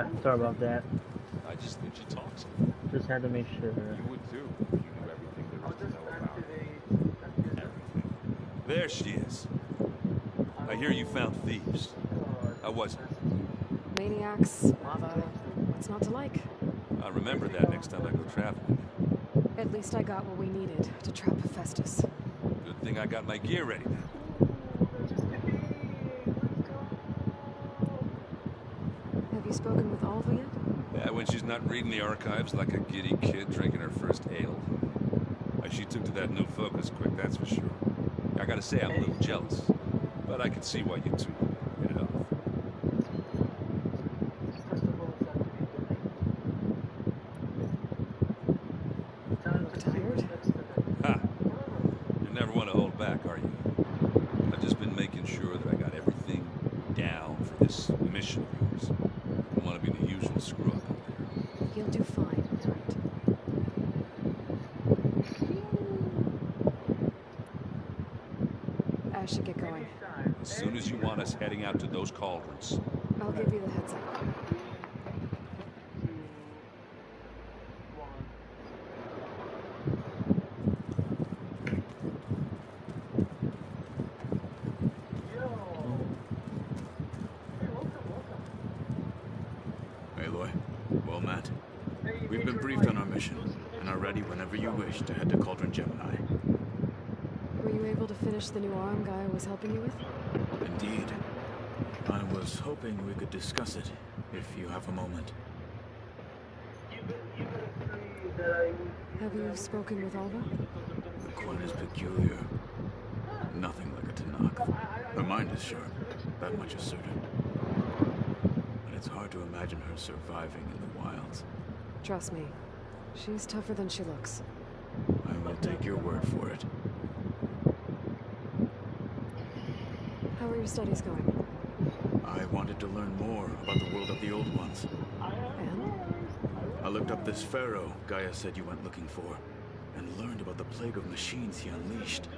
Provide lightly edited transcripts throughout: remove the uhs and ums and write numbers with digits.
Yeah, sorry about that. I just think she talks a lot. Just had to make sure. You would too if you knew everything there is to know about her. Everything. There she is. I hear you found thieves. How was it? Maniacs, lava. What's not to like? I'll remember that next time I go traveling. At least I got what we needed to trap Hephaestus. Good thing I got my gear ready now. Have you spoken with Alva yet? Yeah, when she's not reading the archives like a giddy kid drinking her first ale. She took to that new focus quick, that's for sure. I gotta say, I'm a little jealous. But I can see why you two hit it off. Look tired? Ha! You never want to hold back, are you? I've just been making sure that I got everything down for this mission of yours. I don't want to be the usual screw-up out there. You'll do fine, right? I should get going. As soon as you want us heading out to those cauldrons. I'll give you the heads up. Aloy. Well met. We've been briefed on our mission, and are ready whenever you wish to head to Cauldron Gemini. Were you able to finish the new arm Gaia was helping you with? Indeed. I was hoping we could discuss it, if you have a moment. Have you spoken with Alva? The Queen is peculiar. Nothing like a Tanakh. Her mind is sharp, that much is certain. But it's hard to imagine her surviving in the wilds. Trust me, she's tougher than she looks. I will take your word for it. How are your studies going? I wanted to learn more about the world of the Old Ones. And? I looked up this pharaoh Gaia said you went looking for, and learned about the plague of machines he unleashed.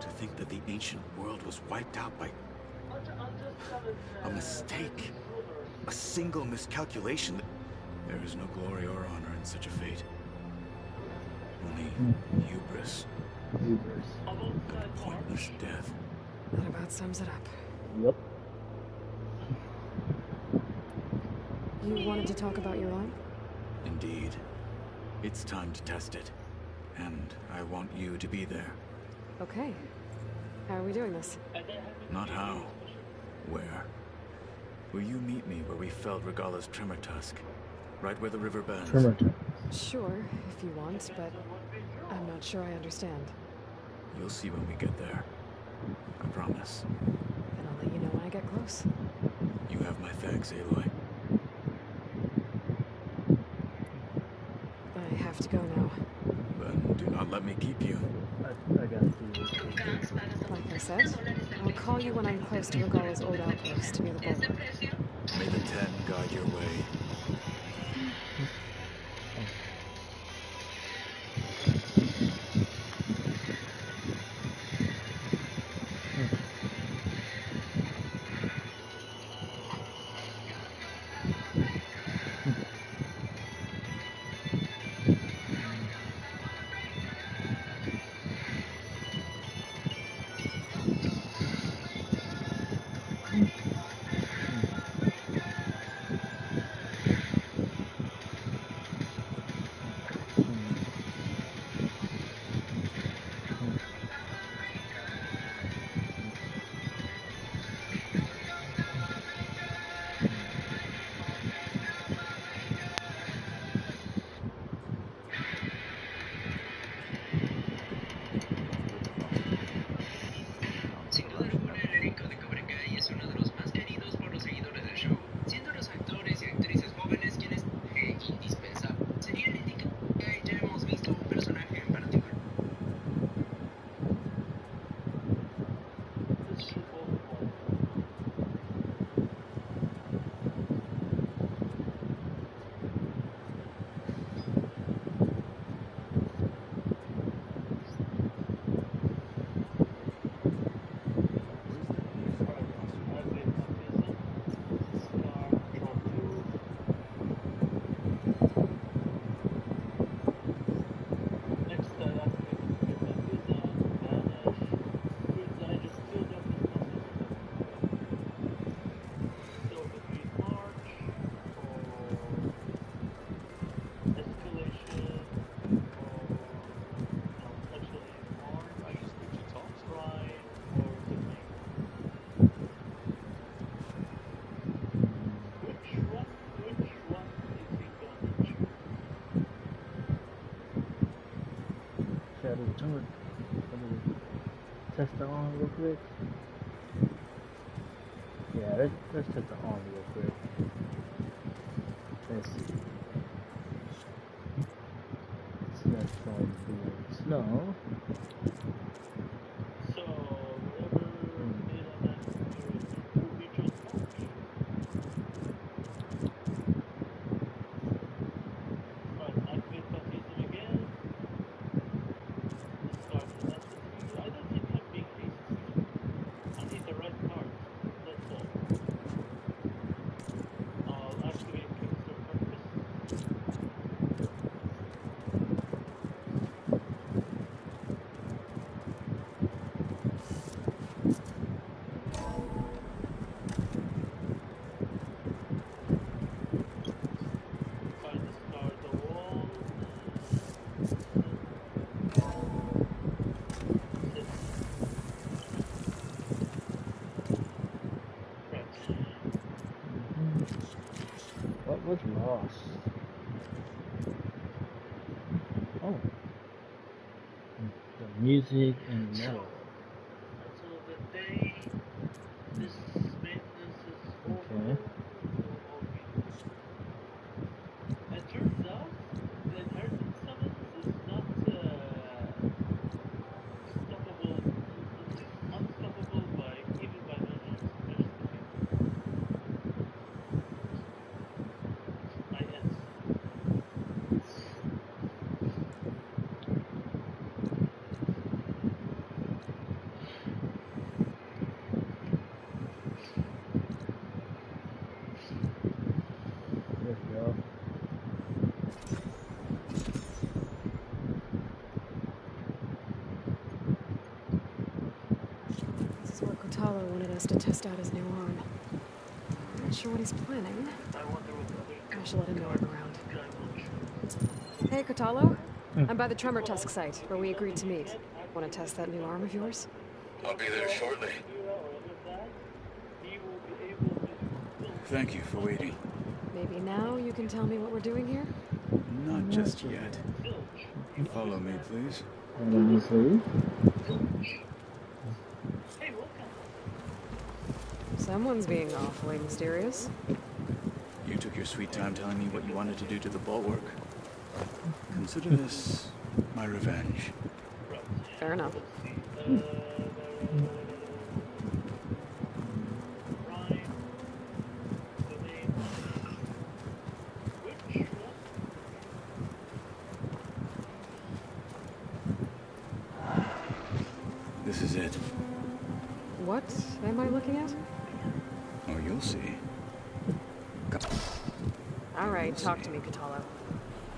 To think that the ancient world was wiped out by a mistake. A single miscalculation. There is no glory or honor in such a fate. Only hubris. And pointless death. That about sums it up. Yep. You wanted to talk about your arm? Indeed. It's time to test it. And I want you to be there. Okay. How are we doing this? Not how. Where? Will you meet me where we felled Regala's Tremor Tusk? Right where the river bends? Sure, if you want, but I'm not sure I understand. You'll see when we get there. I promise. And I'll let you know when I get close. You have my thanks, Aloy. I have to go now. Then do not let me keep you. I got you. Like I said, I'll call you when I'm close to Regala's old outpost near the bulwark. May the Ten guide your way. I'm gonna test the arm real quick. Yeah, let's test the arm real quick. Let's see. That's going to be snow. So, whatever made on that computer, we just watch. Right, activate baptism again. Start the message. I don't think I'm being racist. I need the right card. That's all. I'll activate Kingstar Purpose. Find the star at the wall. Right. What was lost? Oh. The music and metal. Until the day this maintenance is over, Okay. we'll all be. It turns out the inheritance summons is not unstoppable by even by there's the thing. IS. There we go. This is where Kotalo wanted us to test out his new arm. I'm not sure what he's planning. I wonder what the other I should let him know I'm around. guy will show. Hey, Kotalo. I'm by the Tremor Tusk site, where we agreed to meet. Want to test that new arm of yours? I'll be there shortly. He will be able to Thank you for waiting. Maybe now you can tell me what we're doing here? Not just yet. Follow me, please. Let me see. Hey, welcome. Someone's being awfully mysterious. You took your sweet time telling me what you wanted to do to the bulwark. Consider this my revenge. Fair enough. This is it. What am I looking at? Oh, you'll see. All right, talk to me, Kotalo.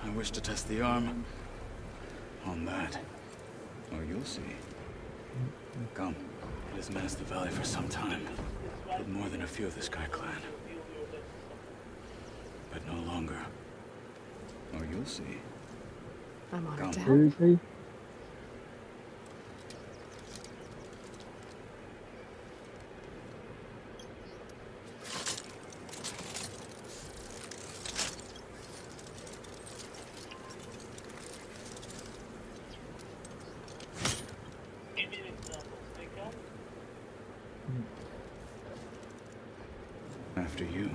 I wish to test the arm on that. Oh, you'll see. Come. It has menaced the valley for some time. Killed more than a few of the Sky Clan. But no longer. Oh, you'll see. I'm honored Come. to help. Seriously? Give me an example. Speak up. After you.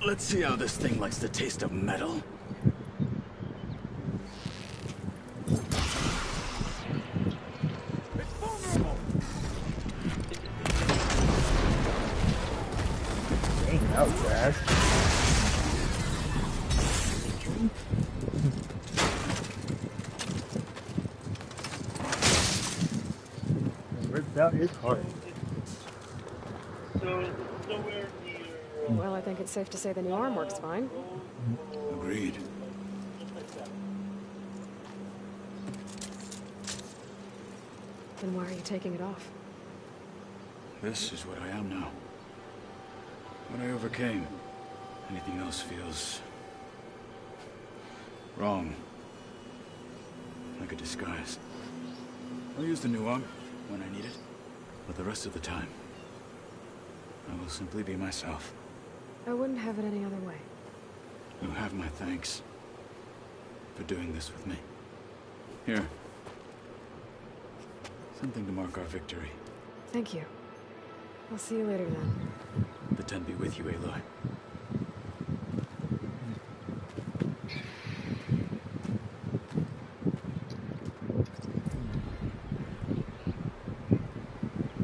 Let's see how this thing likes the taste of metal. It's vulnerable! Dang, that was fast. Ripped out his heart. So, it's nowhere near. Well, I think it's safe to say the new arm works fine. Agreed. Just like that. Then why are you taking it off? This is what I am now. What I overcame. Anything else feels wrong. Like a disguise. I'll use the new arm when I need it, but the rest of the time, I will simply be myself. I wouldn't have it any other way. You have my thanks for doing this with me. Here. Something to mark our victory. Thank you. I'll see you later then. The Ten be with you, Aloy.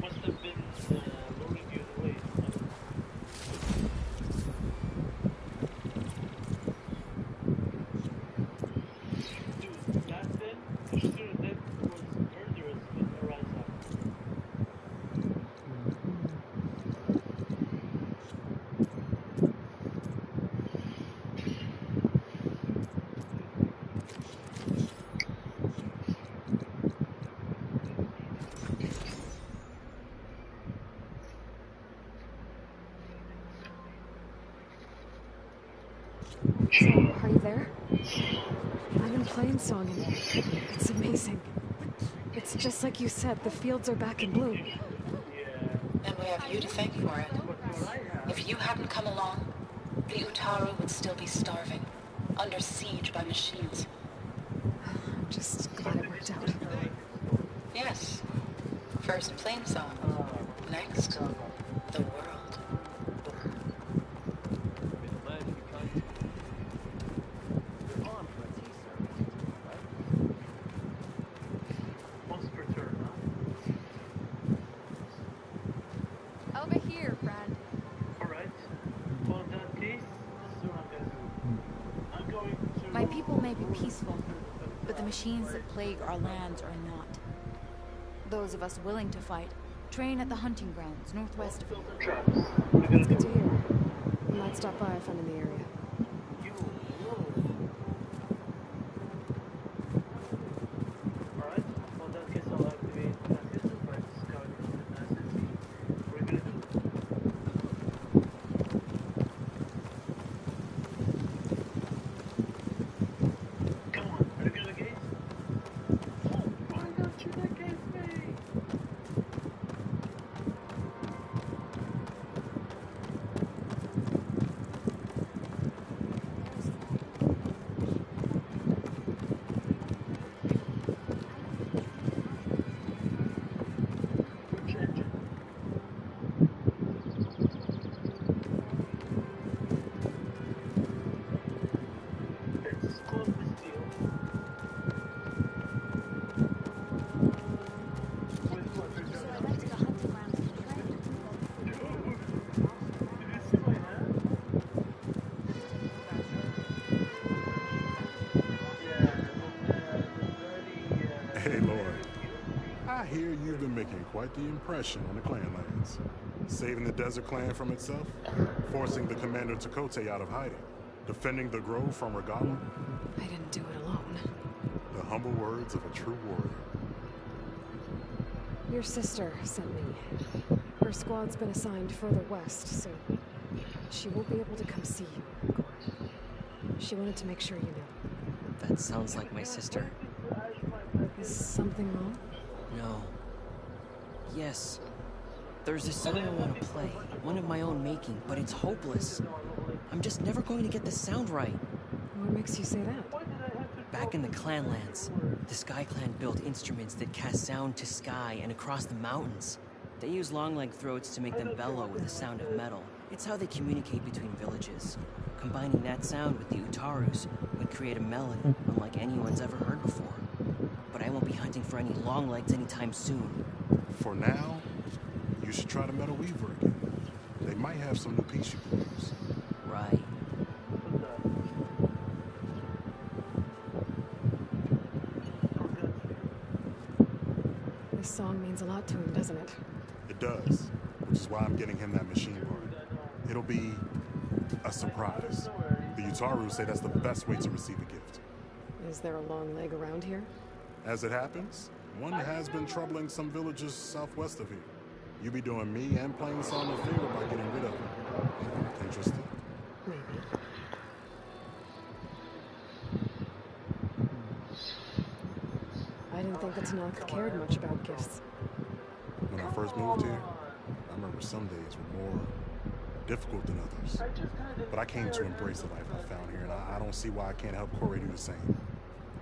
Must have been luring you away. Dude, back then, consider that was murderous with Arasa. So, are you there? I've been playing song in there. It's amazing. It's just like you said, the fields are back in bloom. And we have you to thank for it. If you hadn't come along, the Utaru would still be starving, under siege by machines. I'm just glad it worked out. Yes. First plain song. Next, the world. Once per turn, huh? Over here, friend. Alright. Well, in that case, this is what I'm going to do. I'm going to... My people may be peaceful, but the machines that plague our lands are not. Those of us willing to fight train at the hunting grounds northwest of here. Traps. What are you It's gonna good to do? hear. I might stop by if I'm in the area. You will. Alright. Well, in that case, I'll activate Baptism by scouting the masses. What are you gonna do? Come on, are you gonna gate? Why don't you gate me? Which engine? Let's close this deal. With what we're So I doing. went to the hunting grounds and trained. Did you see my hand? Yeah, the Hey, Lord. I hear you've been making quite the impression on the clan lands. Saving the Desert Clan from itself, forcing the Commander Takote out of hiding, defending the Grove from Regala, I didn't do it alone. the humble words of a true warrior. Your sister sent me. Her squad's been assigned further west, so she won't be able to come see you. She wanted to make sure you knew. That sounds like my sister. Is something wrong? No. Yes. There's a song I want to play, one of my own making, but it's hopeless. I'm just never going to get the sound right. What makes you say that? Back in the Clanlands, the Sky Clan built instruments that cast sound to sky and across the mountains. They use long-leg throats to make them bellow with the sound of metal. It's how they communicate between villages. Combining that sound with the Utarus would create a melody unlike anyone's ever heard before. But I won't be hunting for any long legs anytime soon. For now, you should try the Metal Weaver again. They might have some new piece you can use. Right. This song means a lot to him, doesn't it? It does, which is why I'm getting him that machine part. It'll be a surprise. The Utaru say that's the best way to receive a gift. Is there a long leg around here? As it happens, one has been troubling some villages southwest of here. You be doing me and Plain Song a favor by getting rid of him. Interested? Maybe. I didn't think the Tanakh cared much about gifts. When I first moved here, I remember some days were more difficult than others. But I came to embrace the life I found here, and I don't see why I can't help Corey do the same.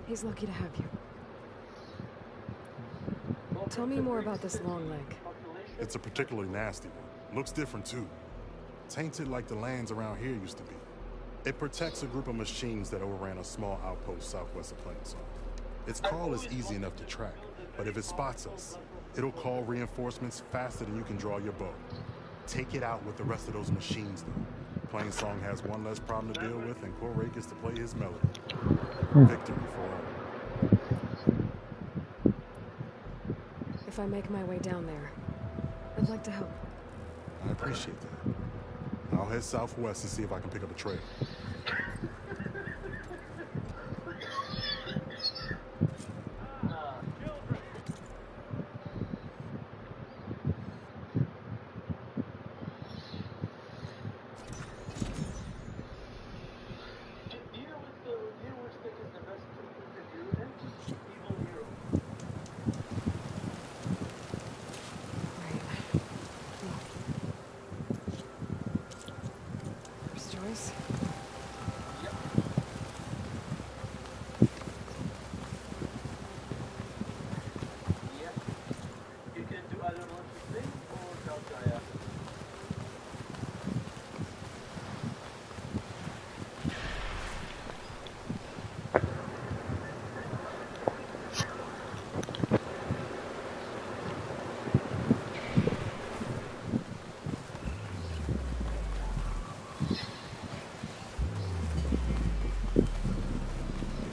He's lucky to have you. Tell me more about this long leg. It's a particularly nasty one. Looks different, too. Tainted like the lands around here used to be. It protects a group of machines that overran a small outpost southwest of Plainsong. Its call is easy enough to track, but if it spots us, it'll call reinforcements faster than you can draw your bow. Take it out with the rest of those machines, though. Plainsong has one less problem to deal with, and Corey gets to play his melody. Victory for all. If I make my way down there, I'd like to help. I appreciate that. I'll head southwest and see if I can pick up a trail.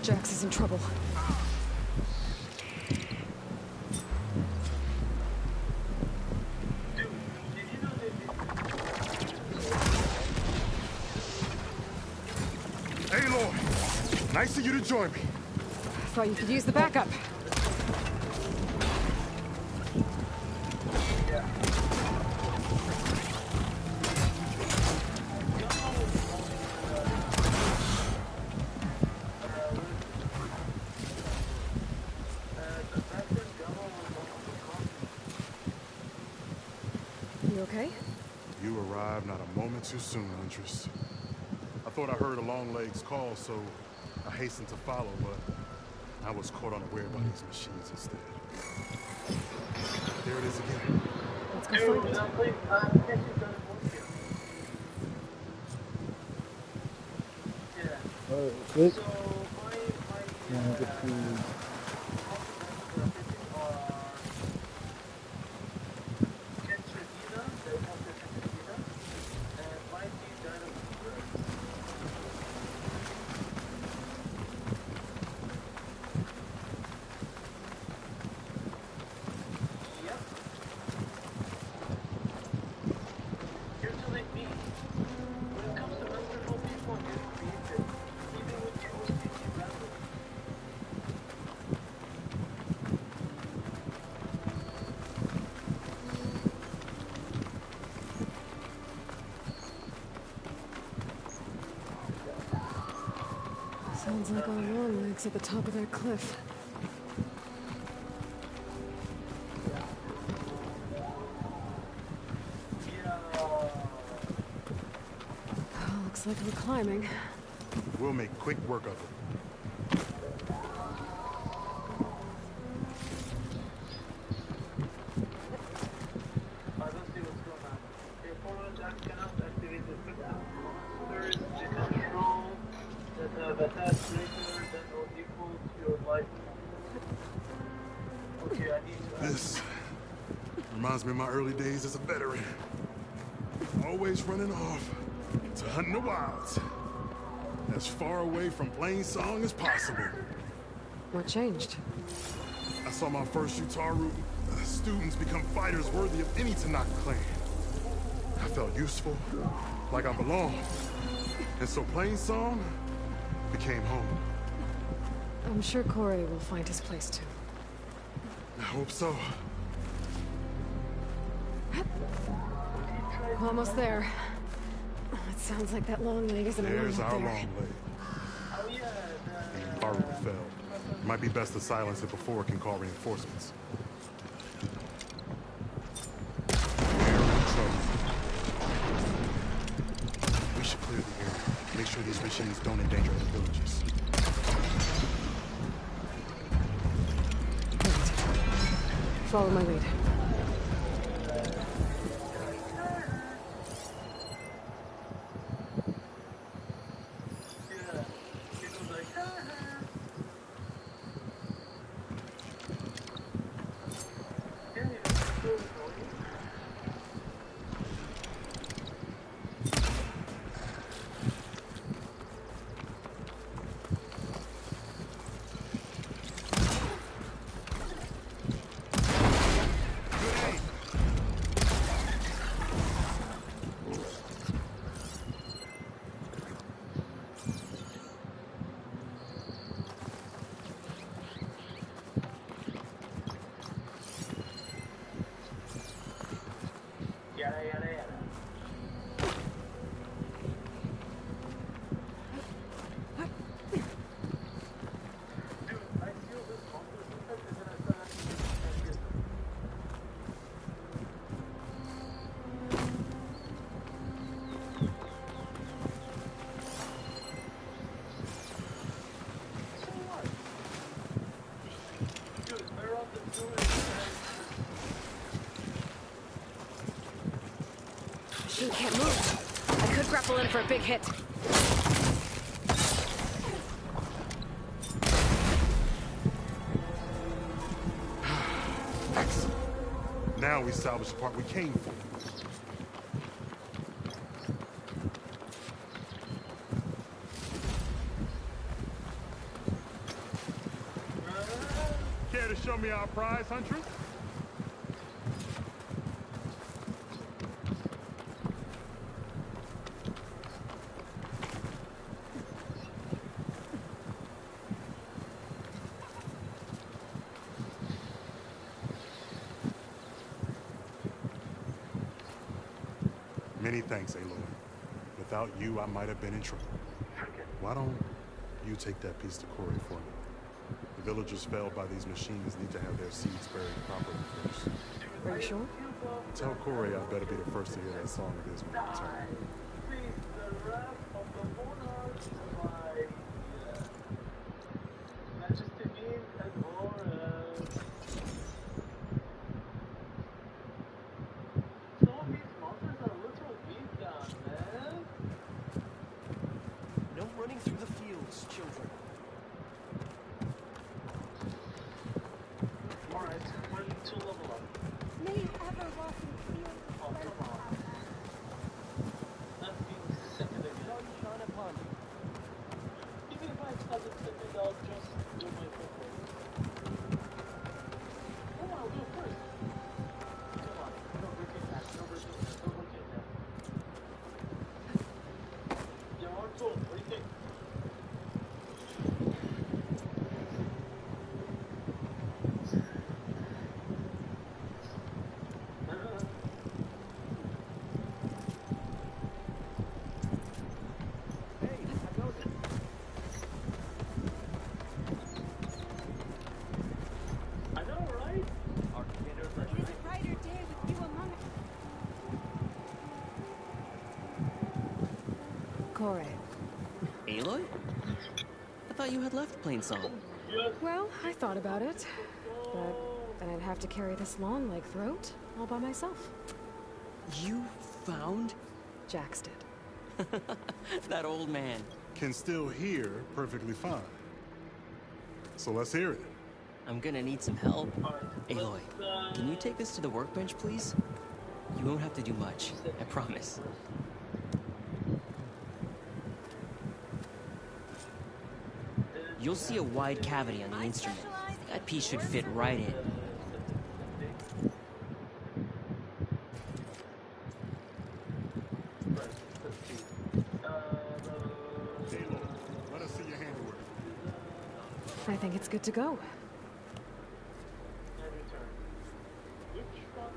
Jax is in trouble. Hey, Lloyd. Nice of you to join me. Thought you could use the backup. You okay? You arrived not a moment too soon, Huntress. I thought I heard a Longlegs call, so I hastened to follow, but I was caught unaware by these machines instead. There it is again. Let's go find it. Quick. Yeah, get to... Sounds like our Longlegs at the top of that cliff. Oh, looks like we're climbing. We'll make quick work of it. This reminds me of my early days as a veteran. Always running off to hunt in the wilds. As far away from Plainsong as possible. What changed? I saw my first Utaru students become fighters worthy of any Tanaka clan. I felt useful, like I belonged. And so Plainsong became home. I'm sure Corey will find his place too. I hope so. Almost there. It sounds like that long leg isn't alone There's up our there. long leg. Baru fell. Might be best to silence it before it can call reinforcements. We're in trouble. clear the area. Make sure these machines don't endanger the villages. Follow my lead. Machine can't move. I could grapple in for a big hit. Excellent. Now we salvage the part we came for. Care to show me our prize, Huntress? Many thanks, Aloy. Without you, I might have been in trouble. Why don't you take that piece to Corey for me? The villagers felled by these machines need to have their seeds buried properly first. Are you sure? Tell Corey I better be the first to hear that song of his when I return. No running through the fields, children. Alright, when to level up? May you ever walk in fields Oh, of come on. Not being second again. Shine upon you. Even if I tell it second, I'll just do my football. Oh, I'll go first. Come on, no breaking that, no breaking that, no breaking that. You're on tour, what do you think? I know, right? Our commanders are It is a brighter day with you among us. Corey. Aloy? I thought you had left Plainsong. Well, I thought about it. But then I'd have to carry this long leg throat all by myself. You found Jax did. that old man. Can still hear perfectly fine. So let's hear it. I'm gonna need some help. Aloy, can you take this to the workbench, please? You won't have to do much, I promise. You'll see a wide cavity on the instrument. That piece should fit right in. Let us see your handiwork. I think it's good to go. and return. Which one?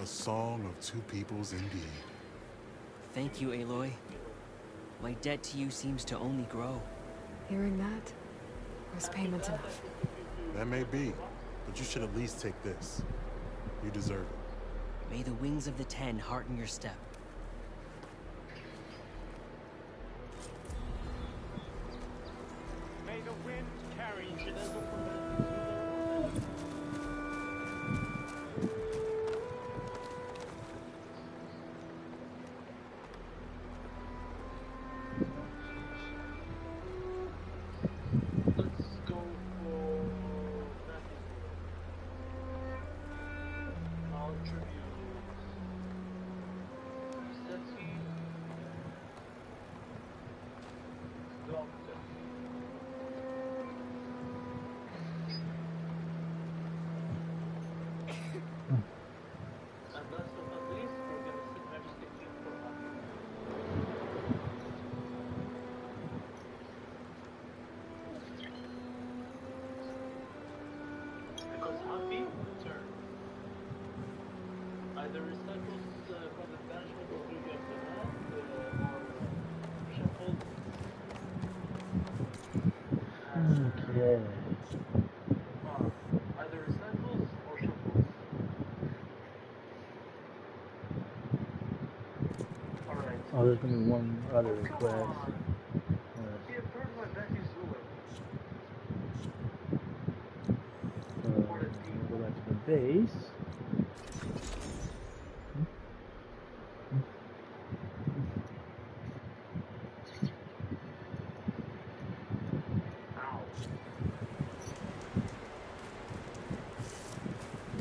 A song of two peoples indeed. Thank you, Aloy. My debt to you seems to only grow. Hearing that was payment enough. That may be, but you should at least take this. You deserve it. May the wings of the Ten hearten your step. May the wind carry you. Let's go for nothing. All tribute. Setsuki. Doctor. And last but not least, we're gonna sit Majestic King for Happy. Because Happy returned. Either recycles from the banishment of Ruby of the Land, or shuffled. Okay. Either recycles or shuffles. Alright. Oh, there's gonna be one other request. He affirmed my Betty Zulu. Go back to the base. Ow.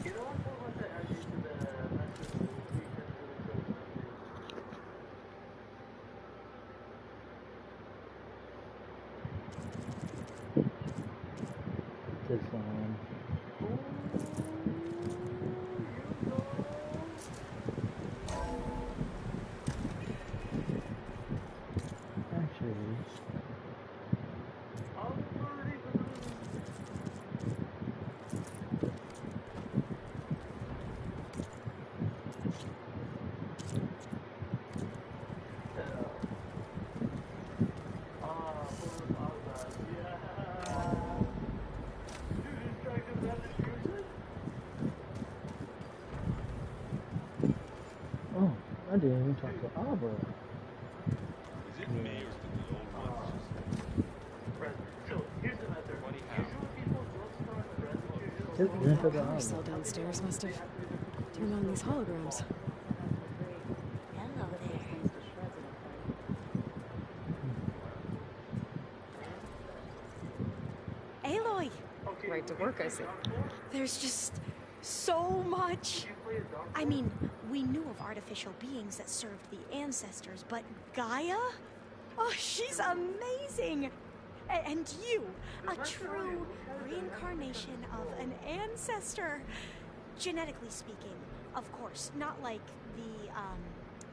You know what? I want to add you to the message of the weekend for the This actually, oh, I didn't even talk to Abra. Is it me or did the old ones just... So, here's the matter. Usually people don't start the Didn't talk to Power Abra. cell downstairs must have turned on these holograms. Hello there. Aloy! Right to work, I see. There's just so much. I mean, we knew of artificial beings that served the ancestors, but Gaia? Oh, she's amazing! And you, a true reincarnation of an ancestor. Genetically speaking, of course, not like the,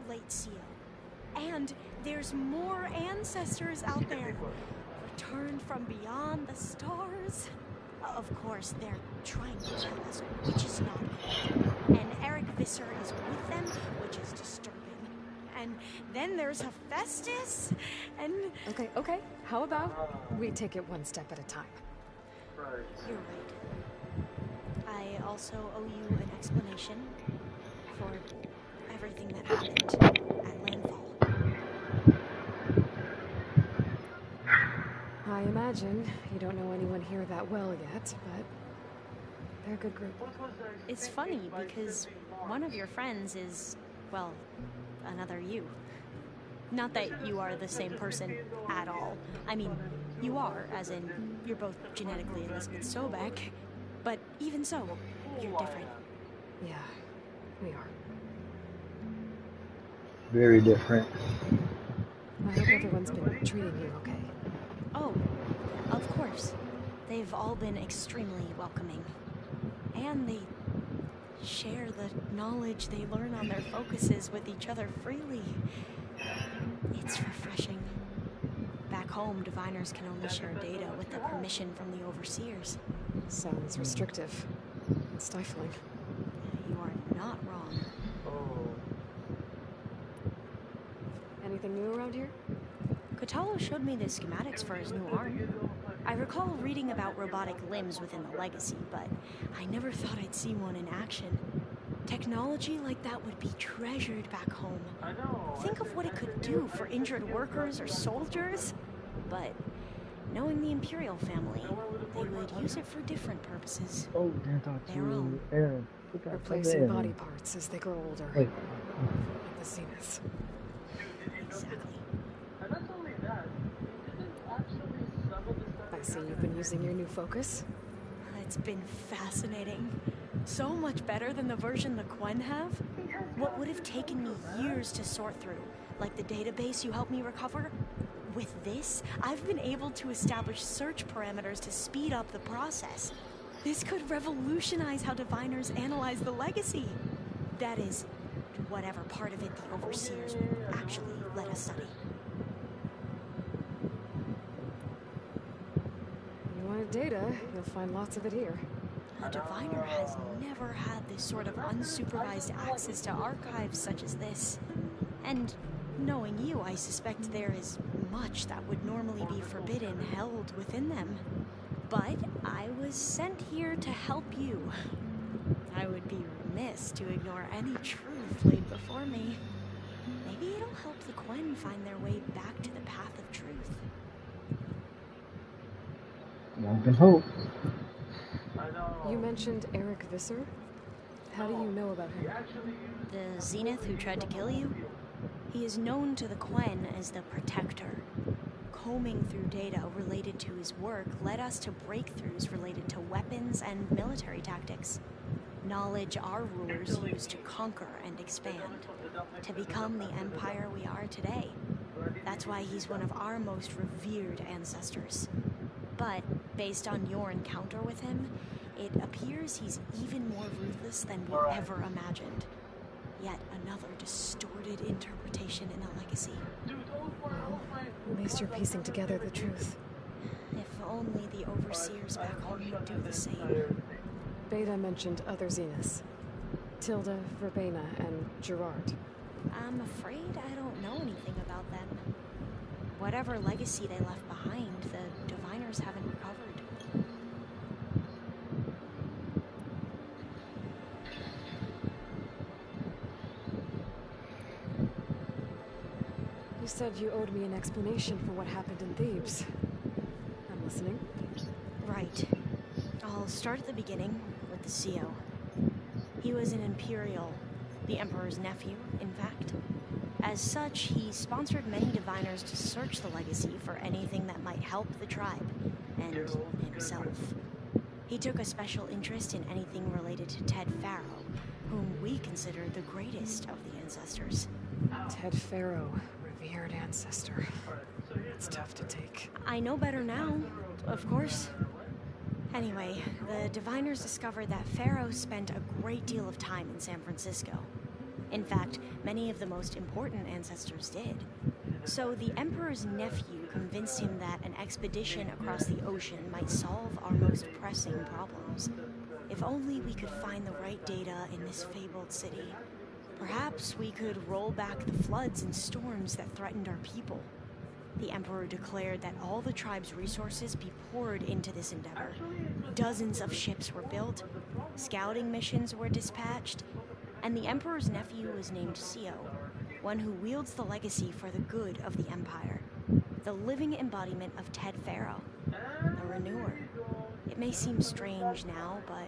late Sio. And there's more ancestors out there, returned from beyond the stars. Of course, they're trying to kill us, which is not good. And Eric Visser is with them, which is disturbing. And then there's Hephaestus, and... Okay. How about we take it one step at a time? You're right. I also owe you an explanation for everything that happened at Landfall. I imagine you don't know anyone here that well yet, but they're a good group. It's funny because one of your friends is, well, another you. Not that you are the same person at all. I mean, you are, as in, you're both genetically Elizabeth Sobek, but even so, you're different. Yeah, we are. Very different. I hope everyone's been treating you okay. Oh, of course. They've all been extremely welcoming. And they share the knowledge they learn on their focuses with each other freely. It's refreshing. Back home, diviners can only share data with the permission from the overseers. Sounds restrictive. Stifling. You are not wrong. anything new around here? Kotallo showed me the schematics for his new arm. I recall reading about robotic limbs within the Legacy, but I never thought I'd see one in action. Technology like that would be treasured back home. Think of what it could do for injured workers or soldiers. But knowing the Imperial family, they would use it for different purposes. Oh, didn't talk Their own. to Aaron. Look at Replacing Aaron. body parts as they grow older. Wait. Like the Zeniths. Exactly. And not only that, didn't actually some of the stuff. I see you've been using your new focus. It's been fascinating. So much better than the version the Quen have. What would have taken me years to sort through, like the database you helped me recover? With this, I've been able to establish search parameters to speed up the process. This could revolutionize how diviners analyze the Legacy. That is, whatever part of it the Overseers actually let us study. You wanted data, you'll find lots of it here. A diviner has never had this sort of unsupervised access to archives such as this. And knowing you, I suspect there is much that would normally be forbidden held within them. But I was sent here to help you. I would be remiss to ignore any truth laid before me. Maybe it'll help the Quen find their way back to the path of truth. One can hope. You mentioned Eric Visser? How do you know about him? The Zenith who tried to kill you? He is known to the Quen as the Protector. Combing through data related to his work led us to breakthroughs related to weapons and military tactics. Knowledge our rulers used to conquer and expand, to become the empire we are today. That's why he's one of our most revered ancestors. But, based on your encounter with him, it appears he's even more ruthless than we ever imagined. Yet another distorted interpretation in the Legacy. Well, at least you're piecing together the truth. If only the Overseers back home would do the same. Beta mentioned other Zeniths. Tilda, Verbena, and Gerard. I'm afraid I don't know anything about them. Whatever legacy they left behind, the Diviners haven't recovered. You said you owed me an explanation for what happened in Thebes. I'm listening. Right. I'll start at the beginning with the CO. He was an Imperial, the Emperor's nephew, in fact. As such, he sponsored many diviners to search the legacy for anything that might help the tribe, and himself. He took a special interest in anything related to Ted Faro, whom we consider the greatest of the ancestors. Ted Faro, revered ancestor. It's tough to take. I know better now, of course. Anyway, the diviners discovered that Faro spent a great deal of time in San Francisco. In fact, many of the most important ancestors did. So the Emperor's nephew convinced him that an expedition across the ocean might solve our most pressing problems. If only we could find the right data in this fabled city, perhaps we could roll back the floods and storms that threatened our people. The Emperor declared that all the tribe's resources be poured into this endeavor. Dozens of ships were built, scouting missions were dispatched, and the Emperor's nephew was named CO, one who wields the legacy for the good of the Empire. The living embodiment of Ted Faro, the Renewer. It may seem strange now, but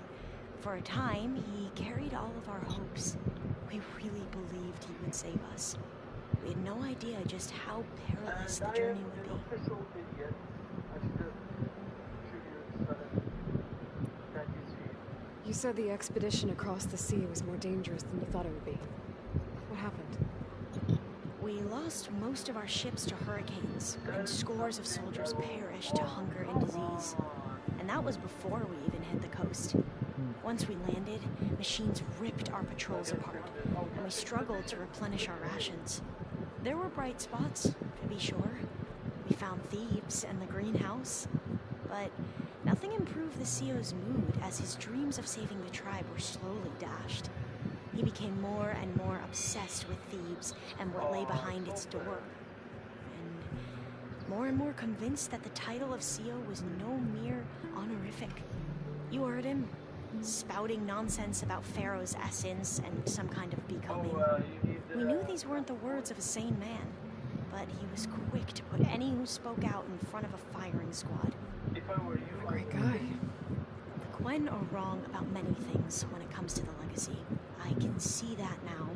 for a time, he carried all of our hopes. We really believed he would save us. We had no idea just how perilous the journey would be. You said the expedition across the sea was more dangerous than you thought it would be. What happened? We lost most of our ships to hurricanes, and scores of soldiers perished to hunger and disease. And that was before we even hit the coast. Once we landed, machines ripped our patrols apart, and we struggled to replenish our rations. There were bright spots, to be sure. We found Thebes and the greenhouse, but nothing improved the CO's mood as his dreams of saving the tribe were slowly dashed. He became more and more obsessed with Thebes and what lay behind its door. more and more convinced that the title of CEO was no mere honorific. You heard him, spouting nonsense about Pharaoh's essence and some kind of becoming. We knew these weren't the words of a sane man, but he was quick to put any who spoke out in front of a firing squad. What a great guy. The Gwen are wrong about many things when it comes to the legacy. I can see that now.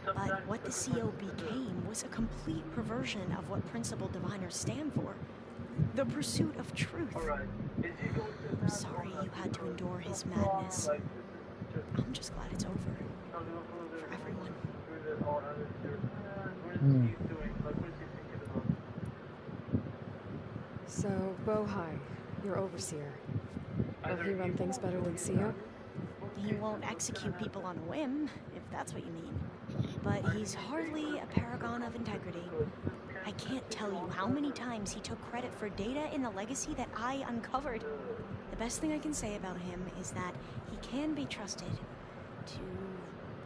But what the CO became was a complete perversion of what principled diviners stand for. The pursuit of truth. I'm sorry you had to endure his madness. I'm just glad it's over. For everyone. So, Bohai, your overseer. Will he run things better than CEO? He won't execute people on a whim, if that's what you mean. But he's hardly a paragon of integrity. I can't tell you how many times he took credit for data in the legacy that I uncovered. The best thing I can say about him is that he can be trusted to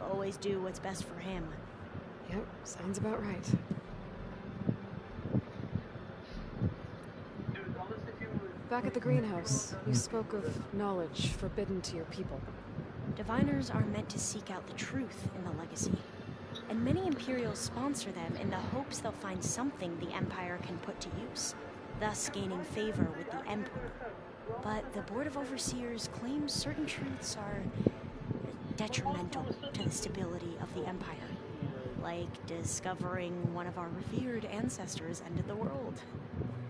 always do what's best for him. Yep, sounds about right. Back at the greenhouse, you spoke of knowledge forbidden to your people. Diviners are meant to seek out the truth in the legacy, and many Imperials sponsor them in the hopes they'll find something the Empire can put to use, thus gaining favor with the Emperor. But the Board of Overseers claims certain truths are detrimental to the stability of the Empire, like discovering one of our revered ancestors ended the world.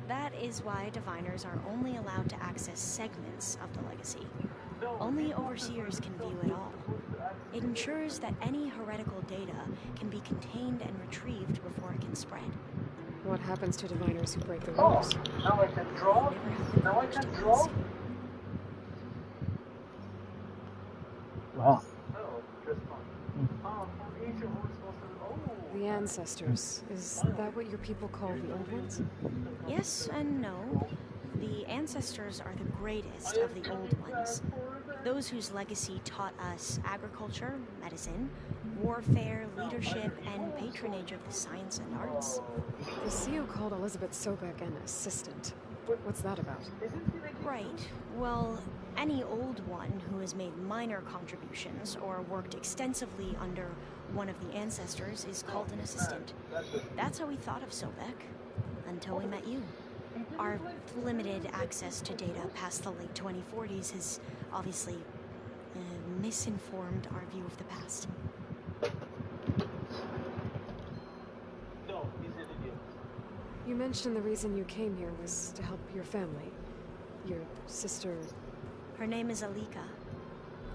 That is why diviners are only allowed to access segments of the legacy. Only overseers can view it all. It ensures that any heretical data can be contained and retrieved before it can spread. What happens to diviners who break the rules? Now I can draw. Now I can draw. Wow. Oh, just fine. Ancient rules The ancestors. Is that what your people call the old ones? Yes and no. The ancestors are the greatest of the old ones. Those whose legacy taught us agriculture, medicine, warfare, leadership, and patronage of the science and arts. The CEO called Elizabeth Sobek an assistant. What's that about? Right. Well, any old one who has made minor contributions or worked extensively under one of the ancestors is called an assistant. That's how we thought of Sobek, until we met you. Our limited access to data past the late 2040s has obviously misinformed our view of the past. No, he's an idiot. You mentioned the reason you came here was to help your family. Your sister... Her name is Alika.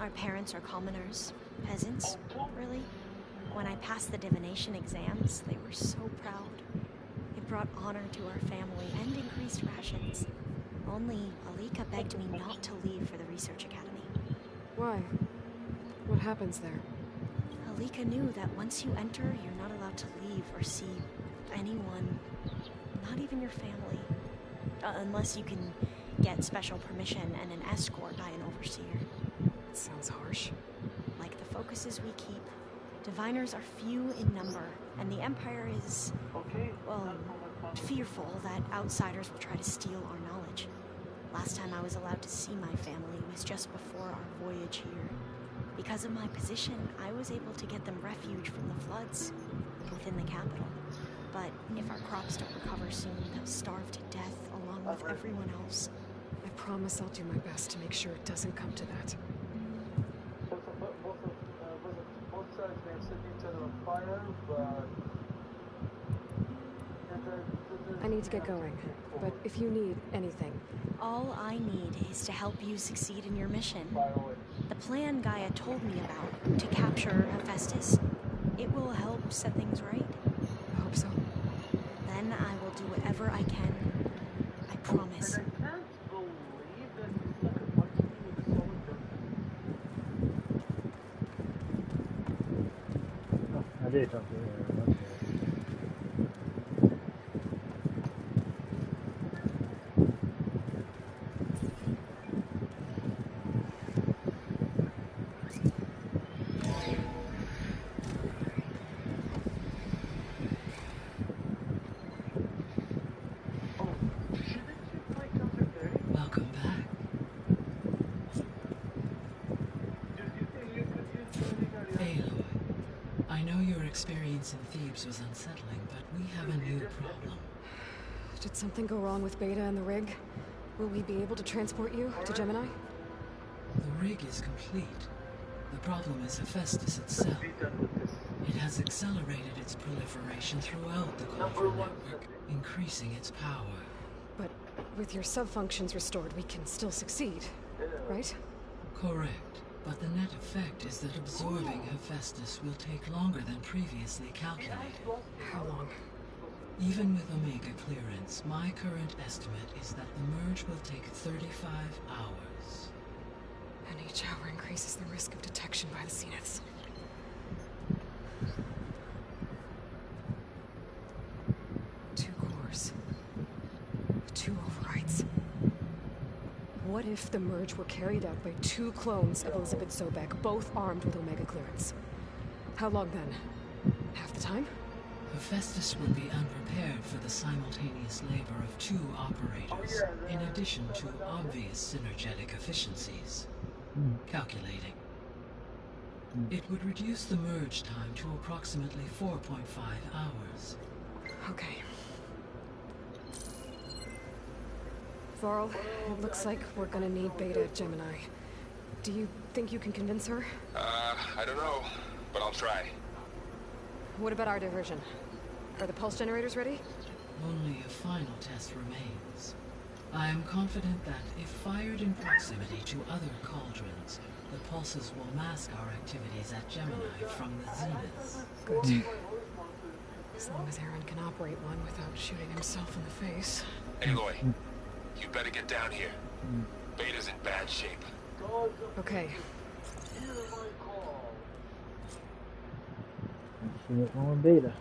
Our parents are commoners. Peasants, really. When I passed the divination exams, they were so proud. It brought honor to our family and increased rations. Only Alika begged me not to leave for the research academy. Why? What happens there? Alika knew that once you enter, you're not allowed to leave or see anyone, not even your family, unless you can get special permission and an escort by an overseer. It sounds harsh. Like the focuses we keep, diviners are few in number, and the Empire is, well, fearful that outsiders will try to steal our knowledge. Last time I was allowed to see my family was just before our voyage here. Because of my position, I was able to get them refuge from the floods within the capital. But if our crops don't recover soon, they'll starve to death along with everyone else. I promise I'll do my best to make sure it doesn't come to that. Both sides may have set each other on fire, but... I need to get going, but if you need anything... All I need is to help you succeed in your mission. The plan Gaia told me about, to capture Hephaestus, it will help set things right. I hope so. Then I will do whatever I can. I promise. I did talk to her. experience in Thebes was unsettling, but we have a new problem. Did something go wrong with Beta and the rig? Will we be able to transport you to Gemini? The rig is complete. The problem is Hephaestus itself. It has accelerated its proliferation throughout the Cauldron network, increasing its power. But with your sub-functions restored, we can still succeed, right? Correct. But the net effect is that absorbing Hephaestus will take longer than previously calculated. How long? Even with Omega clearance, my current estimate is that the merge will take 35 hours. And each hour increases the risk of detection by the Zeniths. Two cores. Two overrides. What if the merge were carried out by two clones of Elizabeth Sobek, both armed with Omega clearance? How long then? Half the time? Hephaestus would be unprepared for the simultaneous labor of two operators, in addition to obvious synergetic efficiencies. Calculating. It would reduce the merge time to approximately 4.5 hours. Okay. Varl, it looks like we're gonna need Beta at Gemini. Do you think you can convince her? I don't know, but I'll try. What about our diversion? Are the pulse generators ready? Only a final test remains. I am confident that if fired in proximity to other cauldrons, the pulses will mask our activities at Gemini from the Zeniths. Good. As long as Aaron can operate one without shooting himself in the face. Aloy, you better get down here. Beta's in bad shape. Okay. Shit on Beta.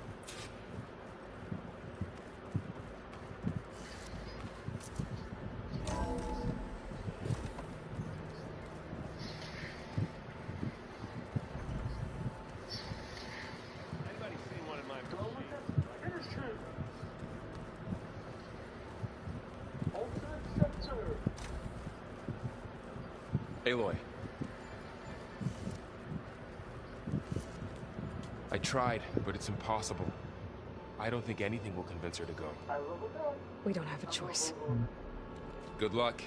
Aloy. I tried, but it's impossible. I don't think anything will convince her to go. We don't have a choice. Good luck.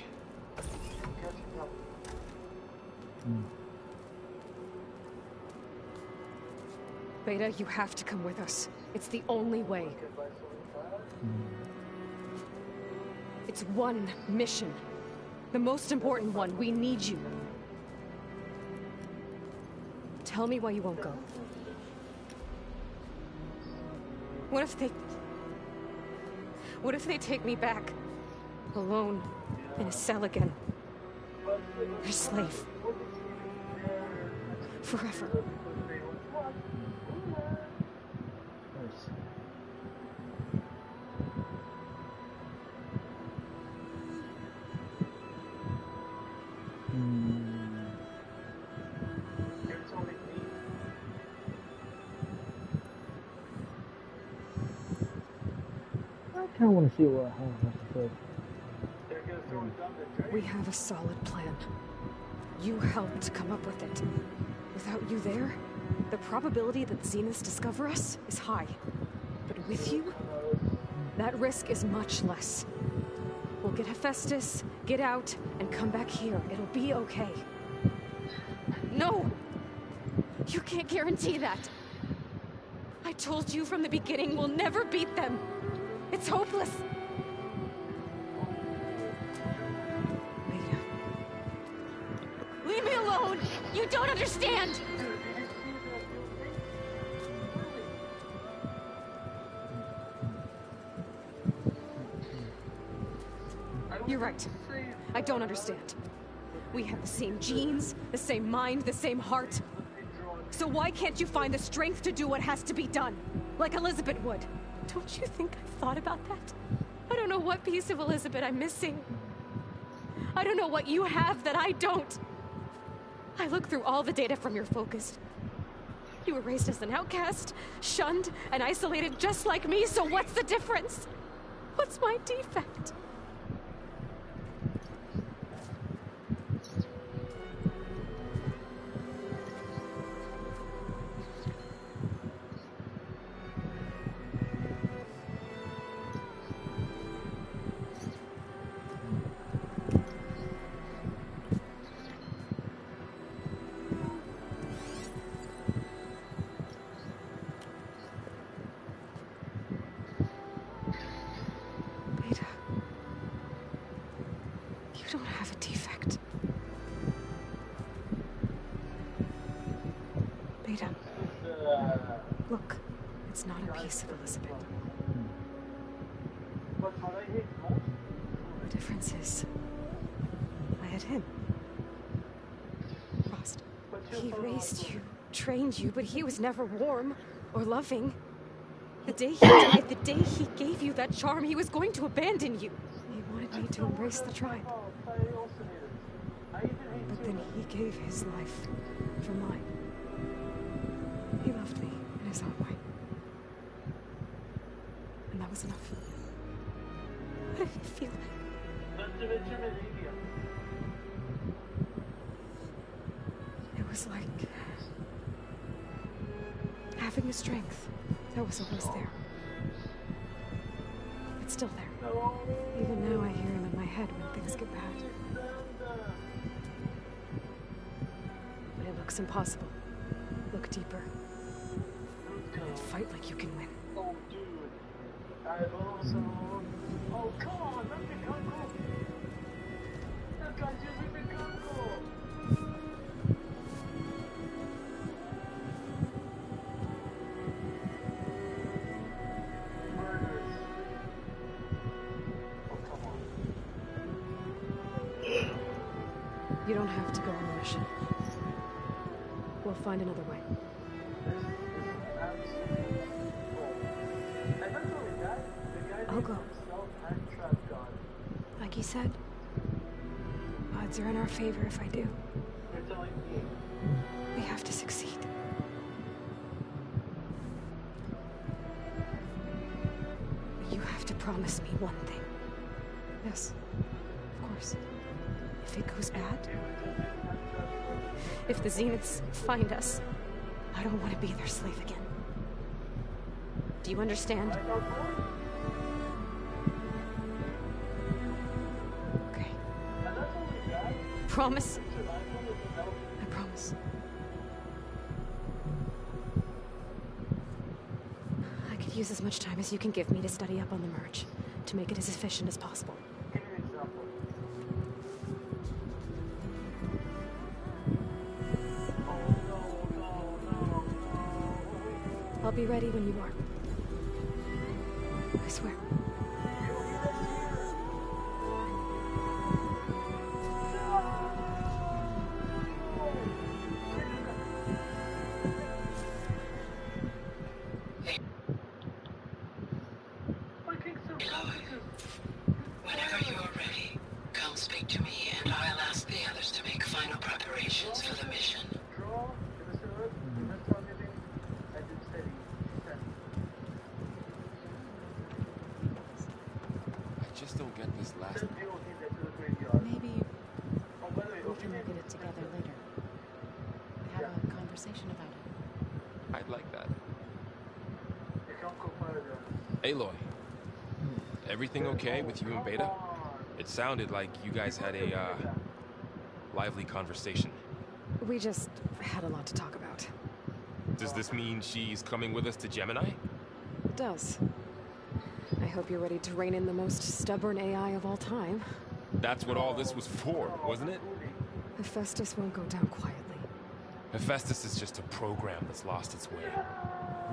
Beta, you have to come with us. It's the only way. It's one mission. The most important one. We need you. Tell me why you won't go. What if they take me back? Alone. In a cell again. A slave. Forever. I kind of want to see what Helen has to say. We have a solid plan. You helped come up with it. Without you there, the probability that Zeniths discover us is high. But with you, that risk is much less. We'll get Hephaestus, get out, and come back here. It'll be okay. No! You can't guarantee that. I told you from the beginning we'll never beat them. It's hopeless. Beta. Leave me alone! You don't understand! You're right. I don't understand. We have the same genes, the same mind, the same heart. So why can't you find the strength to do what has to be done? Like Elizabeth would. Don't you think I've thought about that? I don't know what piece of Elizabeth I'm missing. I don't know what you have that I don't. I look through all the data from your focus. You were raised as an outcast, shunned, and isolated just like me, so what's the difference? What's my defect? You don't have a defect. Beta. Look, it's not a piece of Elizabeth. The difference is, I had him. Rost. He raised you, trained you, but he was never warm or loving. The day he died, the day he gave you that charm, he was going to abandon you. He wanted me to embrace the tribe. But then he gave his life for mine. He loved me in his own way. And that was enough. What did it feel like? It was like having the strength that was always there. It's still there. Even now I hear him in my head when things get bad. But it looks impossible. Look deeper. And fight like you can win. Oh, dude. I've also... Oh, come on, let me go. That guy's using the gun. Murders. Oh, come on. You don't have to go on the mission. We'll find another way. I'll go. Like you said, odds are in our favor if I do. We have to succeed. You have to promise me one thing. Yes, of course. If it goes bad, if the Zeniths find us, I don't want to be their slave again. Do you understand? Okay. Promise? I promise. I could use as much time as you can give me to study up on the merge, to make it as efficient as possible. I'll be ready when you are. I swear. Whenever you are ready, come speak to me and I'll ask the others to make final preparations for the mission. Maybe we can look at it together later. Have a conversation about it. I'd like that. Aloy, everything okay with you and Beta? It sounded like you guys had a, lively conversation. We just had a lot to talk about. Does this mean she's coming with us to Gemini? It does. I hope you're ready to rein in the most stubborn AI of all time. That's what all this was for, wasn't it? Hephaestus won't go down quietly. Hephaestus is just a program that's lost its way.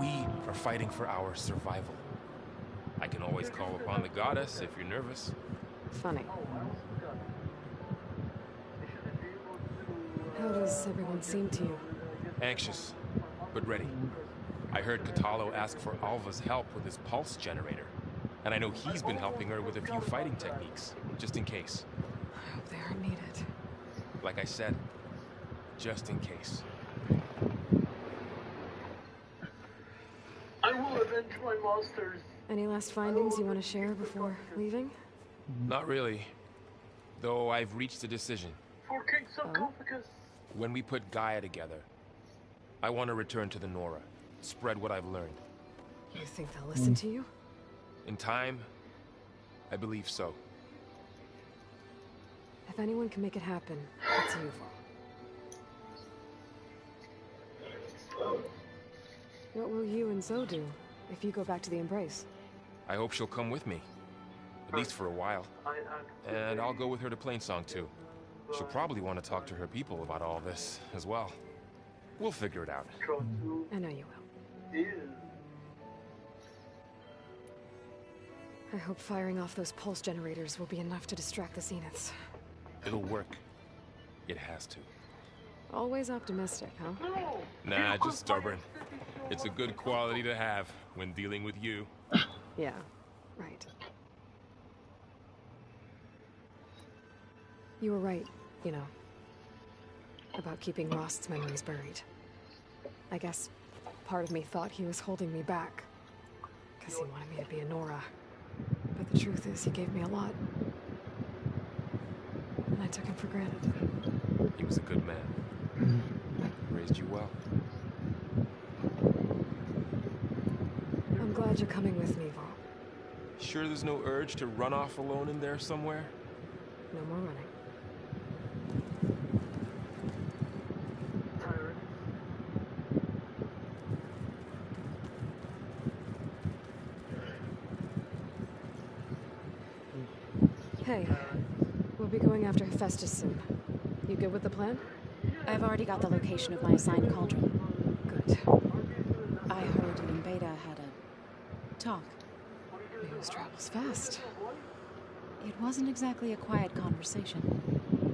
We are fighting for our survival. I can always call upon the goddess if you're nervous. Funny. How does everyone seem to you? Anxious, but ready. I heard Kotallo ask for Alva's help with his pulse generator. And I know he's been helping her with a few fighting techniques, just in case. I hope they aren't needed. Like I said, just in case. I will avenge my monsters. Any last findings you want to share before leaving? Not really. Though I've reached a decision. For King Sarcophagus. When we put Gaia together, I want to return to the Nora. Spread what I've learned. You think they'll listen to you? In time, I believe so. If anyone can make it happen, it's you. What will you and Zoe do if you go back to the Embrace? I hope she'll come with me. at least for a while. And I'll go with her to Plainsong too. She'll probably want to talk to her people about all this as well. We'll figure it out. I know you will. I hope firing off those pulse generators will be enough to distract the Zeniths. It'll work. It has to. Always optimistic, huh? Nah, just stubborn. It's a good quality to have when dealing with you. Yeah, right. You were right, you know, about keeping Rost's memories buried. I guess part of me thought he was holding me back, because he wanted me to be a Nora. But the truth is, he gave me a lot. And I took him for granted. He was a good man. Raised you well. I'm glad you're coming with me, Varl. Sure there's no urge to run off alone in there somewhere? No more running. Hey, we'll be going after Hephaestus soon. You good with the plan? I've already got the location of my assigned cauldron. Good. I heard you and Beta had a talk. News travels fast. It wasn't exactly a quiet conversation.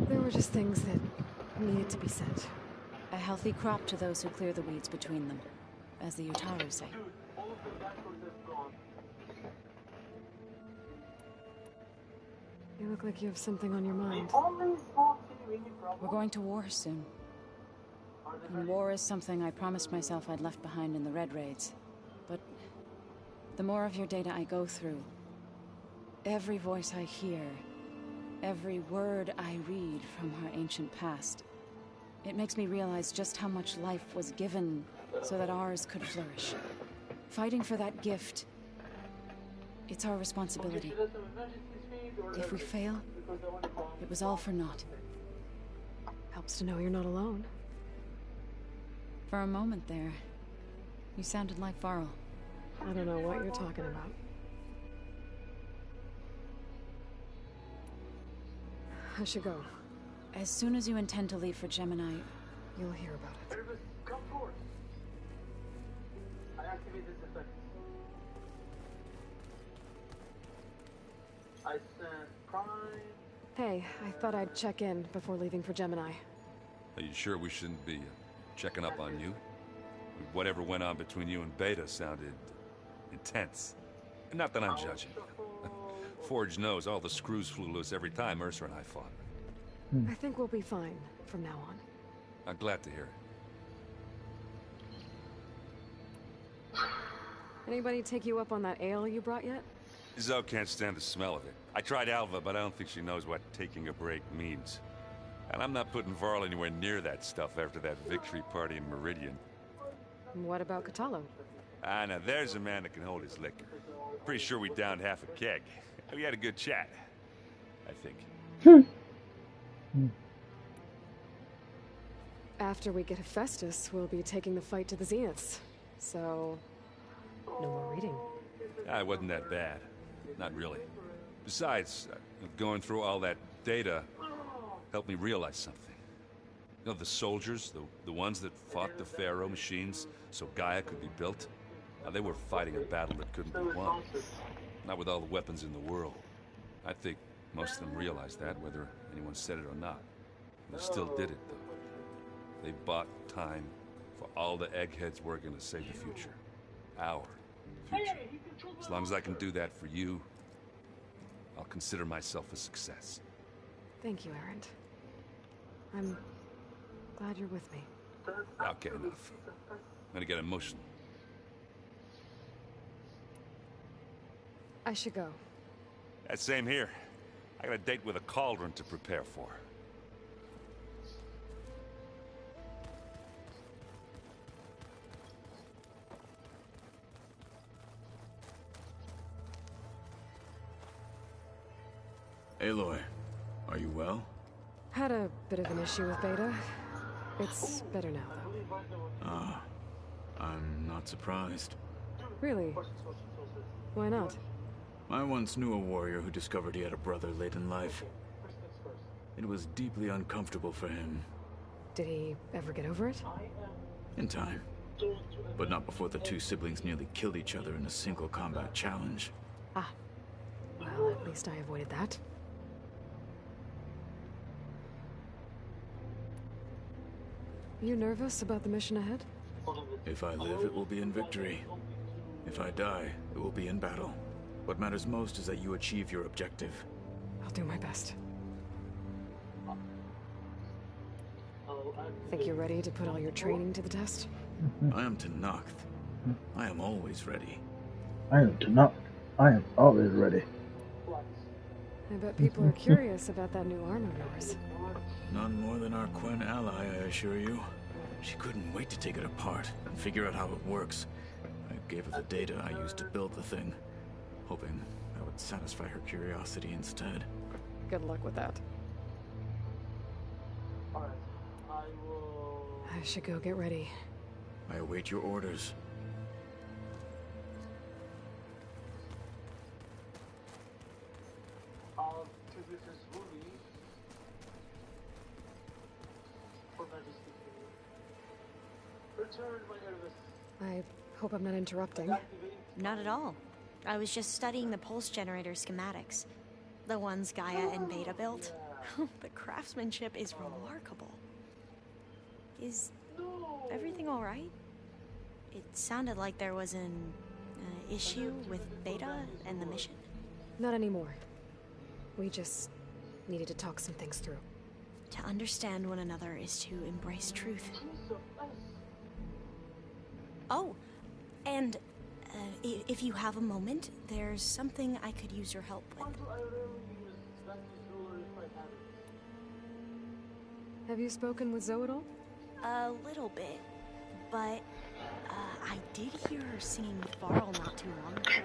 There were just things that needed to be said. A healthy crop to those who clear the weeds between them, as the Utaru say. You look like you have something on your mind. We're going to war soon. And war is something I promised myself I'd left behind in the Red Raids. But the more of your data I go through, every voice I hear, every word I read from her ancient past, it makes me realize just how much life was given so that ours could flourish. Fighting for that gift, it's our responsibility. If we fail, it was all for naught. Helps to know you're not alone. For a moment there, you sounded like Varl. I don't know what you're talking about. I should go. As soon as you intend to leave for Gemini, you'll hear about it. Come forward. I activate this effect. I sent Prime. Hey, I thought I'd check in before leaving for Gemini. Are you sure we shouldn't be checking up on you? Whatever went on between you and Beta sounded intense. Not that I'm judging. Forge knows all the screws flew loose every time Mercer and I fought. I think we'll be fine from now on. I'm glad to hear it. Anybody take you up on that ale you brought yet? Zoe can't stand the smell of it. I tried Alva, but I don't think she knows what taking a break means. And I'm not putting Varl anywhere near that stuff after that victory party in Meridian. What about Kotallo? Ah, now there's a man that can hold his liquor. Pretty sure we downed half a keg. We had a good chat, I think. After we get Hephaestus, we'll be taking the fight to the Zeniths. So, no more reading. Ah, it wasn't that bad. Not really. Besides, going through all that data helped me realize something. You know, the soldiers, the ones that fought the Pharaoh machines so Gaia could be built, they were fighting a battle that couldn't be won. Not with all the weapons in the world. I think most of them realized that, whether anyone said it or not. They still did it, though. They bought time for all the eggheads working to save the future. Our future. As long as I can do that for you, I'll consider myself a success. Thank you, Erend. I'm glad you're with me. Okay, enough. I'm gonna get emotional. I should go. That same here. I got a date with a cauldron to prepare for. Aloy, are you well? Had a bit of an issue with Beta. It's better now, though. Ah, I'm not surprised. Really? Why not? I once knew a warrior who discovered he had a brother late in life. It was deeply uncomfortable for him. Did he ever get over it? In time. But not before the two siblings nearly killed each other in a single combat challenge. Ah. Well, at least I avoided that. You nervous about the mission ahead? If I live, it will be in victory. If I die, it will be in battle. What matters most is that you achieve your objective. I'll do my best. Think you're ready to put all your training to the test? I am Tenakth. I am always ready. I am Tenakth. I am always ready. I bet people are curious about that new armor of yours. None more than our Quen ally, I assure you. She couldn't wait to take it apart and figure out how it works. I gave her the data I used to build the thing, hoping that would satisfy her curiosity instead. Good luck with that. I should go get ready. I await your orders. I hope I'm not interrupting. Not at all. I was just studying the pulse generator schematics. The ones Gaia and Beta built. The craftsmanship is remarkable. Is everything all right? It sounded like there was an issue with Beta and the mission. Not anymore. We just needed to talk some things through. To understand one another is to embrace truth. Oh, and if you have a moment, there's something I could use your help with. Have you spoken with Zoe at all? A little bit, but I did hear her singing with Varl not too long ago.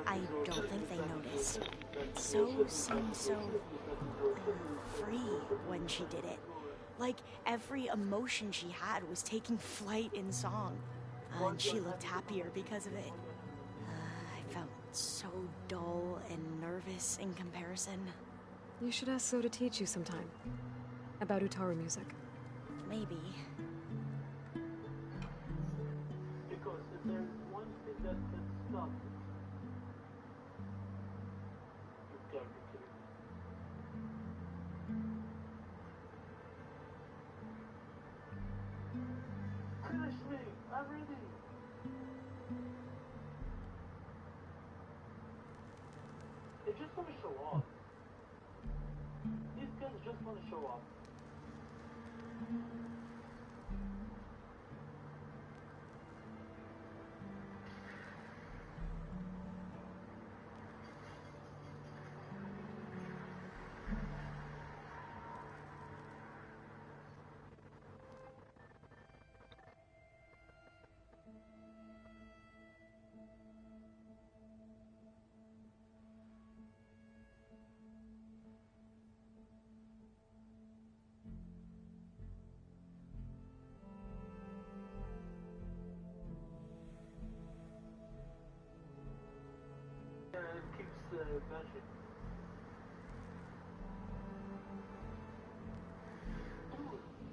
I don't think they noticed. So seemed so free when she did it. Like every emotion she had was taking flight in song. And she looked happier because of it. I felt so dull and nervous in comparison. You should ask Zoe to teach you sometime. About Utaru music. Maybe. Because if there's one thing that can stop it, you've got to kill it. Finish me! I'm ready! They just want to show off. These guys just want to show off. It keeps bashing.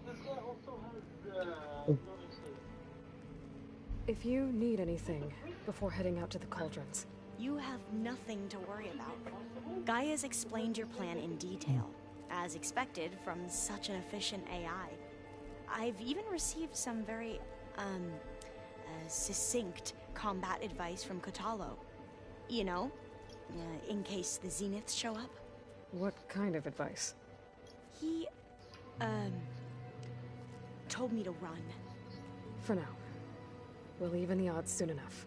This guy also has no mistake. If you need anything before heading out to the cauldrons. You have nothing to worry about. Gaia's explained your plan in detail, as expected from such an efficient AI. I've even received some very, succinct combat advice from Kotallo. You know, in case the Zeniths show up. What kind of advice? He, told me to run. For now. We'll even the odds soon enough.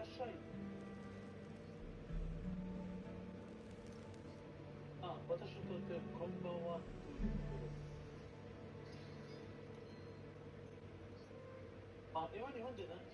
aşağı in. Ah, 私にとってこんばんはということです。あ、今日本で何時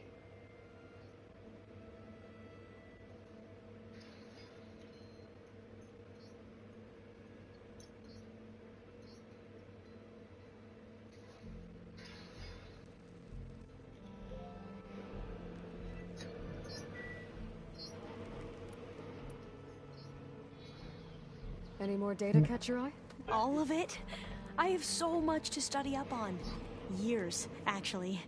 Any more data catch your eye? All of it? I have so much to study up on. Years, actually.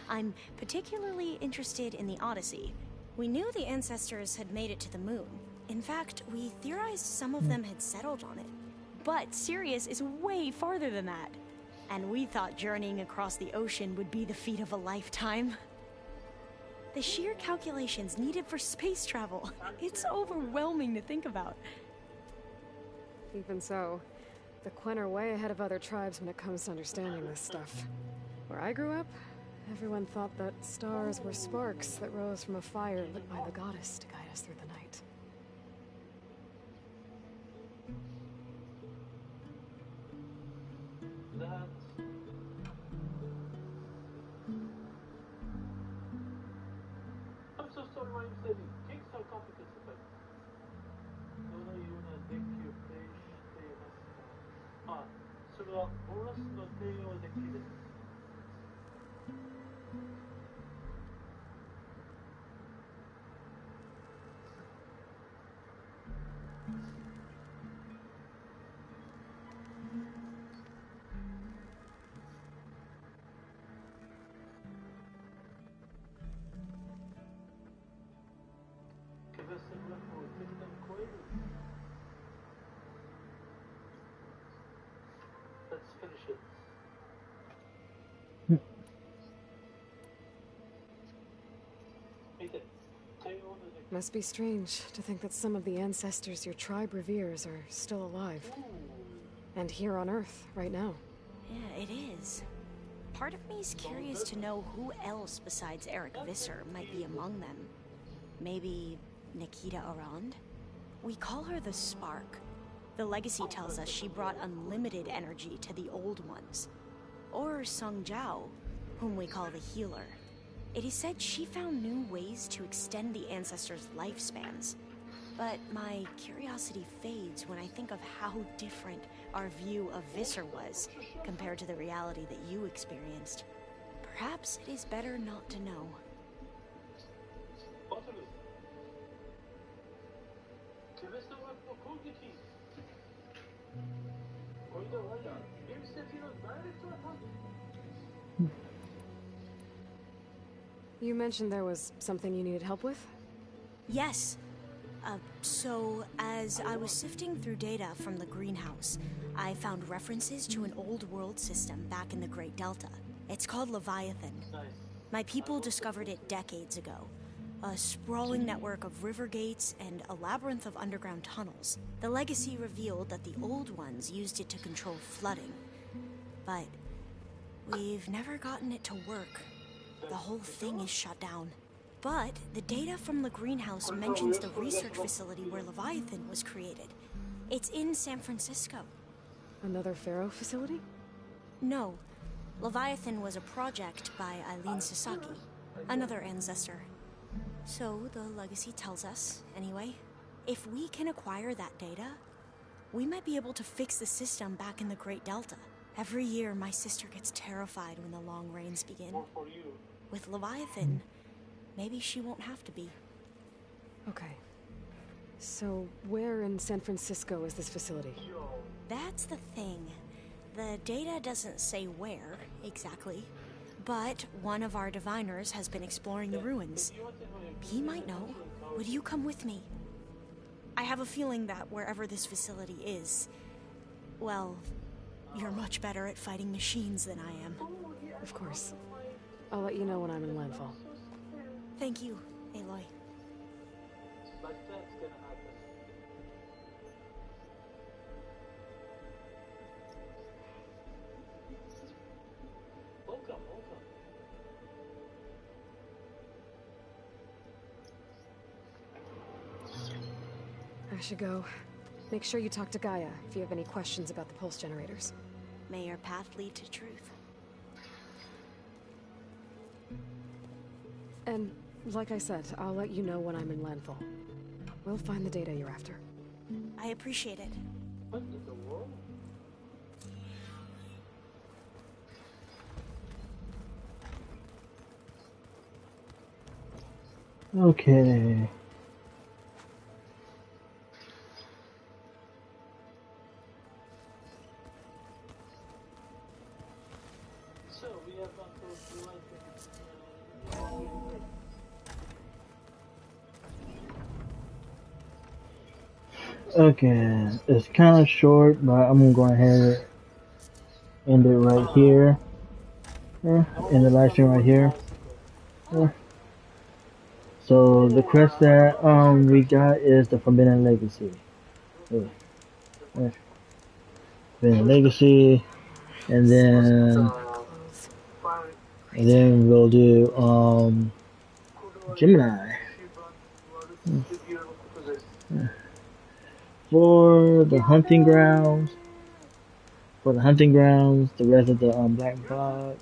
I'm particularly interested in the Odyssey. We knew the ancestors had made it to the moon. In fact, we theorized some of them had settled on it. But Sirius is way farther than that. And we thought journeying across the ocean would be the feat of a lifetime. The sheer calculations needed for space travel. It's overwhelming to think about. Even so, the Quen are way ahead of other tribes when it comes to understanding this stuff. Where I grew up, everyone thought that stars were sparks that rose from a fire lit by the goddess to guide us through the night. I'm so sorry, my study. Kings are complicated, but... どのようなデッキをプレイしていますか？あ、それはボーナスの帝王デッキです。Let's finish it. Must be strange to think that some of the ancestors your tribe reveres are still alive. And here on Earth, right now. Yeah, it is. Part of me is curious to know who else besides Eric Visser might be among them. Maybe Nikita Arand? We call her the Spark. The legacy tells us she brought unlimited energy to the Old Ones. Or Sung Jiao, whom we call the Healer. It is said she found new ways to extend the ancestors' lifespans. But my curiosity fades when I think of how different our view of Visser was compared to the reality that you experienced. Perhaps it is better not to know. You mentioned there was something you needed help with? Yes. So, as I was sifting through data from the greenhouse, I found references to an old world system back in the Great Delta. It's called Leviathan. My people discovered it decades ago. A sprawling network of river gates and a labyrinth of underground tunnels. The legacy revealed that the old ones used it to control flooding. But we've never gotten it to work. The whole thing is shut down. But the data from the greenhouse mentions the research facility where Leviathan was created. It's in San Francisco. Another Pharaoh facility? No. Leviathan was a project by Eileen Sasaki, another ancestor. So the legacy tells us, anyway, if we can acquire that data, we might be able to fix the system back in the Great Delta. Every year, my sister gets terrified when the long rains begin. With Leviathan, maybe she won't have to be. Okay. So, where in San Francisco is this facility? That's the thing. The data doesn't say where, exactly. But one of our diviners has been exploring the ruins. He might know. Would you come with me? I have a feeling that wherever this facility is, well, you're much better at fighting machines than I am. Of course. I'll let you know when I'm in landfall. Thank you, Aloy. I should go. Make sure you talk to Gaia if you have any questions about the pulse generators. May your path lead to truth. And, like I said, I'll let you know when I'm in landfall. We'll find the data you're after. I appreciate it. Okay. So we have until July 20. Okay, it's kind of short, but I'm gonna go ahead and end it right here. In the live stream right here. So the quest that we got is the Forbidden Legacy. Forbidden Legacy, and then we'll do Gemini. For the hunting grounds, the rest of the black box,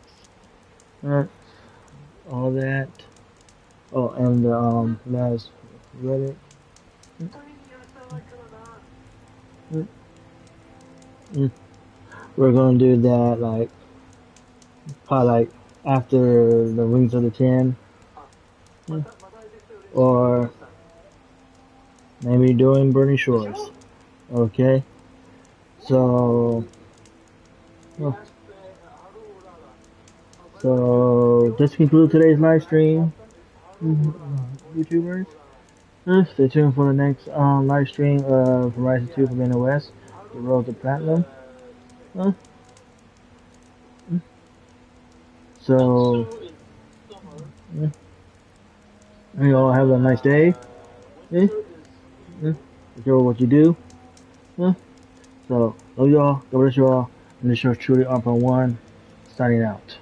all that. Oh, and the last relic. We're gonna do that probably after the Rings of the Ten, or maybe doing Burning Shores. Okay, so this concludes today's live stream. YouTubers, stay tuned for the next live stream of Horizon 2 Forbidden West, the Road to Platinum. So, you all have a nice day. Enjoy what you do. So, love y'all. God bless you all. And this is truly Arpa1 signing out.